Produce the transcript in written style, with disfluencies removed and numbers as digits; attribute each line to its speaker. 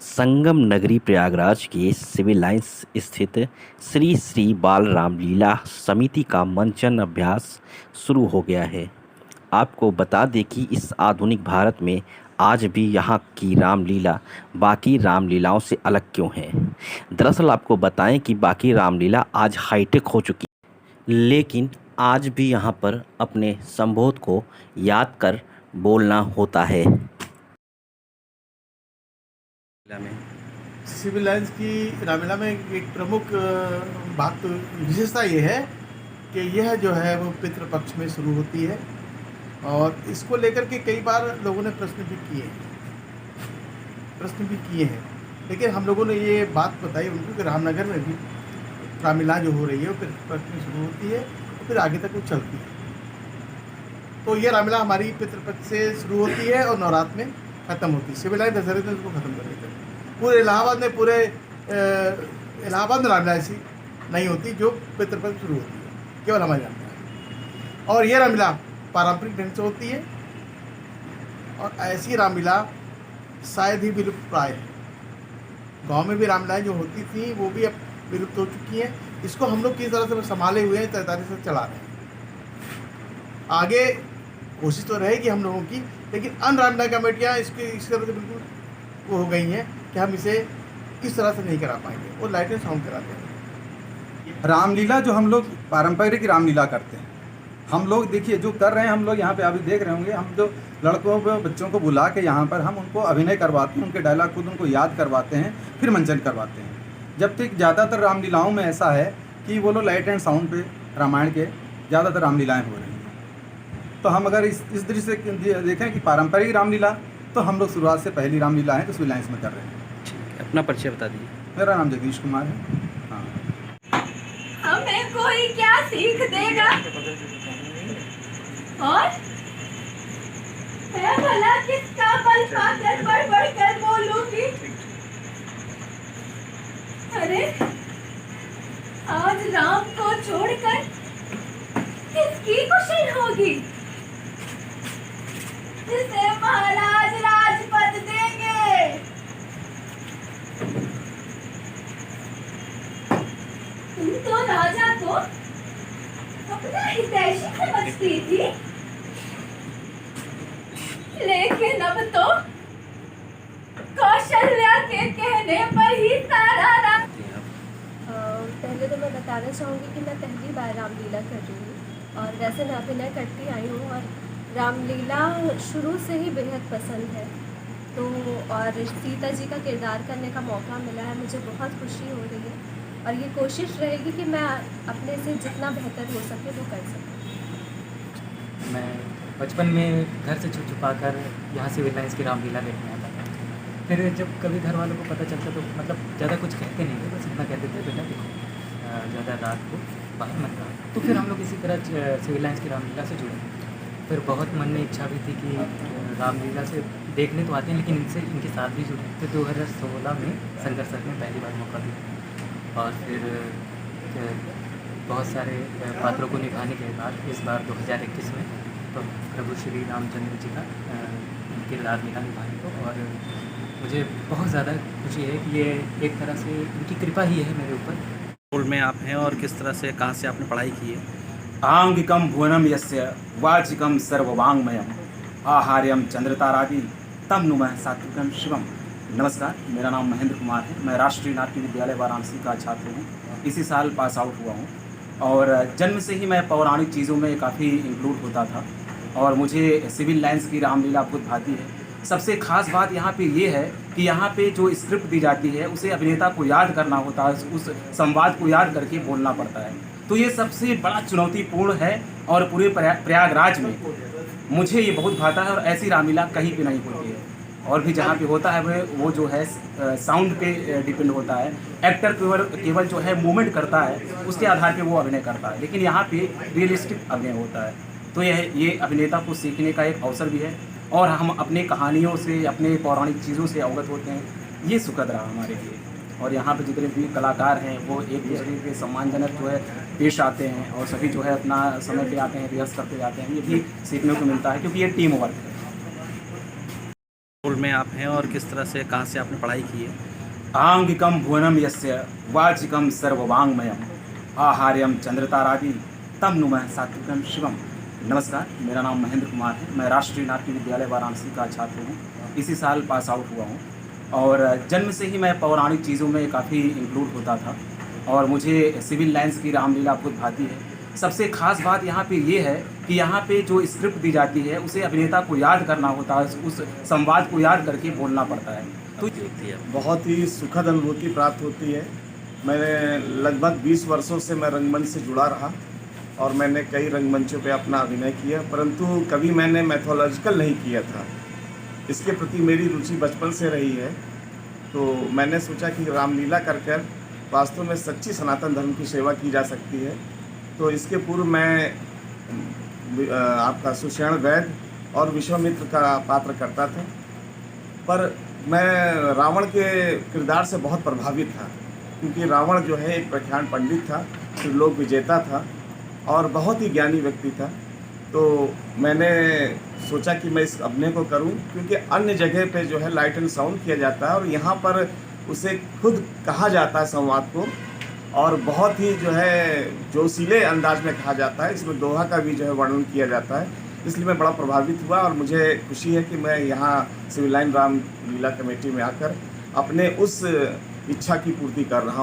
Speaker 1: संगम नगरी प्रयागराज के civil lines स्थित श्री श्री बाल रामलीला समिति का मंचन अभ्यास शुरू हो गया है। आपको बता दें कि इस आधुनिक भारत में आज भी यहाँ की रामलीला बाकी रामलीलाओं से अलग क्यों है। दरअसल आपको बताएं कि बाकी रामलीला आज हाईटेक हो चुकी है, लेकिन आज भी यहाँ पर अपने संबोध को याद कर बोलना होता है।
Speaker 2: सिविल लाइंस की रामलीला में एक प्रमुख बात विशेषता ये है कि यह जो है वो पितृपक्ष में शुरू होती है और इसको लेकर के कई बार लोगों ने प्रश्न भी किए हैं, लेकिन हम लोगों ने ये बात बताई उनको कि रामनगर में भी रामलीला जो हो रही है वो पितृपक्ष में शुरू होती है और फिर आगे तक वो चलती है। तो ये रामलीला हमारी पितृपक्ष से शुरू होती है और नवरात्र में ख़त्म होती है। सिविल लाइन दशहरे में उसको ख़त्म कर देते हैं। पूरे इलाहाबाद में रामलीला ऐसी नहीं होती जो पितृपक्ष शुरू होती है, केवल हमारे यहाँ है। और ये रामलीला पारंपरिक ढंग से होती है और ऐसी रामलीला शायद ही विलुप्त प्राय है। गांव में भी रामलीलाएँ जो होती थी वो भी अब विलुप्त हो चुकी हैं। इसको हम लोग किस तरह से संभाले हुए हैं, 43 से चला रहे हैं। आगे कोशिश तो रहेगी हम लोगों की, लेकिन अन्य रामलीला कमेटियाँ इस तरह से बिल्कुल वो हो गई हैं कि हम इसे इस तरह से नहीं करा पाएंगे। वो लाइट एंड साउंड कराते हैं।
Speaker 3: रामलीला जो हम लोग पारंपरिक रामलीला करते हैं, हम लोग देखिए जो कर रहे हैं, हम लोग यहाँ पे अभी देख रहे होंगे, हम जो लड़कों को बच्चों को बुला के यहाँ पर हम उनको अभिनय करवाते हैं, उनके डायलॉग खुद उनको याद करवाते हैं, फिर मंचन करवाते हैं। जब तक ज़्यादातर रामलीलाओं में ऐसा है कि वो लोग लाइट एंड साउंड पे रामायण के ज़्यादातर रामलीलाएँ हो रही हैं। तो हम अगर इस दृष्टि से देखें कि पारंपरिक रामलीला, तो हम लोग शुरुआत से पहली रामलीला है तो सिविल लाइंस में कर रहे हैं।
Speaker 1: ठीक है, अपना परिचय बता दीजिए।
Speaker 3: मेरा नाम जगदीश कुमार है। हाँ,
Speaker 4: हमें कोई क्या सीख देगा और मैं भला किसका बल पाकर बढ़ कर बोलूंगी। अरे आज राम को छोड़कर किसकी खुशी होगी जिसे महाराज राजपद देंगे। तुम तो राजा को अपना हितैषी समझती थी, लेकिन अब तो कौशल्या के कहने पर ही सारा
Speaker 5: पहले तो मैं बताना चाहूँगी कि मैं पहली बार रामलीला कर रही हूँ और वैसे मैं अभिनय करती आई हूँ और रामलीला शुरू से ही बेहद पसंद है। तो और सीता जी का किरदार करने का मौका मिला है, मुझे बहुत खुशी हो रही है और ये कोशिश रहेगी कि मैं अपने से जितना बेहतर हो सके वो कर सकूँ।
Speaker 6: मैं बचपन में घर से छुप छुपा कर यहाँ सिविल लाइंस की रामलीला देखने आता था। फिर जब कभी घर वालों को पता चलता तो मतलब ज़्यादा कुछ कहते नहीं थे, बस इतना कहते थे बेटा देखो ज़्यादा रात को बाहर मत रहो। तो फिर हम लोग इसी तरह सिविल लाइंस की रामलीला से जुड़े। फिर बहुत मन में इच्छा भी थी कि रामलीला से देखने तो आते हैं लेकिन इनके साथ भी जुड़े। फिर 2016 में शंकर सर ने पहली बार मौका दिया और फिर बहुत सारे पात्रों को निभाने के बाद इस बार 2021 में तो प्रभु श्री रामचंद्र जी का किरदार मिला निभाने को। और मुझे बहुत ज़्यादा खुशी है कि ये एक तरह से उनकी कृपा ही है मेरे ऊपर।
Speaker 1: स्कूल में आप हैं और किस तरह से कहाँ से आपने पढ़ाई की है?
Speaker 3: आंगिकम भुवनम यस्य वाचिकम सर्ववांगमयम आहार्यम चंद्रतारादि तम नुमः सात्विकम शिवम। नमस्कार, मेरा नाम महेंद्र कुमार है। मैं राष्ट्रीय नाट्य विद्यालय वाराणसी का छात्र हूँ। इसी साल पास आउट हुआ हूँ और जन्म से ही मैं पौराणिक चीज़ों में काफ़ी इंक्लूड होता था और मुझे सिविल लाइंस की रामलीला बहुत भाती है। सबसे खास बात यहाँ पे ये है कि यहाँ पे जो स्क्रिप्ट दी जाती है उसे अभिनेता को याद करना होता है, उस संवाद को याद करके बोलना पड़ता है। तो ये सबसे बड़ा चुनौतीपूर्ण है और पूरे प्रयागराज में मुझे ये बहुत भाता है और ऐसी रामलीला कहीं पे नहीं होती है। और भी जहाँ पे होता है वो जो है साउंड पे डिपेंड होता है। एक्टर केवल जो है मूवमेंट करता है, उसके आधार पे वो अभिनय करता है, लेकिन यहाँ पे रियलिस्टिक अभिनय होता है। तो ये अभिनेता को सीखने का एक अवसर भी है और हम अपने कहानियों से, अपने पौराणिक चीज़ों से अवगत होते हैं। ये सुखद रहा हमारे लिए। और यहाँ पे जितने भी कलाकार हैं वो एक दूसरे के सम्मानजनक जो है पेश आते हैं और सभी जो है अपना समय पे आते हैं, रिहर्स करते जाते हैं। ये भी सीखने को मिलता है क्योंकि ये टीम वर्क है।
Speaker 1: स्कूल में आप हैं और किस तरह से कहाँ से आपने पढ़ाई की है?
Speaker 3: आंगिकं भुवनं यस्य वाचिकं सर्ववाङ्मयम् आहार्यं चंद्रतारादि तं नुमः सात्विकं शिवम। नमस्कार, मेरा नाम महेंद्र कुमार है। मैं राष्ट्रीय नाट्य विद्यालय वाराणसी का छात्र हूँ। इसी साल पास आउट हुआ हूँ और जन्म से ही मैं पौराणिक चीज़ों में काफ़ी इंक्लूड होता था और मुझे सिविल लाइन्स की रामलीला बहुत भाती है। सबसे खास बात यहाँ पे ये है कि यहाँ पे जो स्क्रिप्ट दी जाती है उसे अभिनेता को याद करना होता है, उस संवाद को याद करके बोलना पड़ता है। तो
Speaker 1: होती है
Speaker 2: बहुत ही सुखद अनुभूति प्राप्त होती है। मैंने लगभग 20 वर्षों से मैं रंगमंच से जुड़ा रहा और मैंने कई रंगमंचों पे अपना अभिनय किया, परंतु कभी मैंने मैथोलॉजिकल नहीं किया था। इसके प्रति मेरी रुचि बचपन से रही है, तो मैंने सोचा कि रामलीला कर वास्तव में सच्ची सनातन धर्म की सेवा की जा सकती है। तो इसके पूर्व मैं आपका सुषेण वैद्य और विश्वामित्र का पात्र करता था, पर मैं रावण के किरदार से बहुत प्रभावित था, क्योंकि रावण जो है एक प्रख्यात पंडित था, त्रिलोक विजेता था और बहुत ही ज्ञानी व्यक्ति था। तो मैंने सोचा कि मैं इस अभिनय को करूं, क्योंकि अन्य जगह पे जो है लाइट एंड साउंड किया जाता है और यहाँ पर उसे खुद कहा जाता है संवाद को, और बहुत ही जो है जोशीले अंदाज में कहा जाता है। इसमें दोहा का भी जो है वर्णन किया जाता है, इसलिए मैं बड़ा प्रभावित हुआ और मुझे खुशी है कि मैं यहाँ सिविल लाइन रामलीला कमेटी में आकर अपने उस इच्छा की पूर्ति कर रहा हूँ।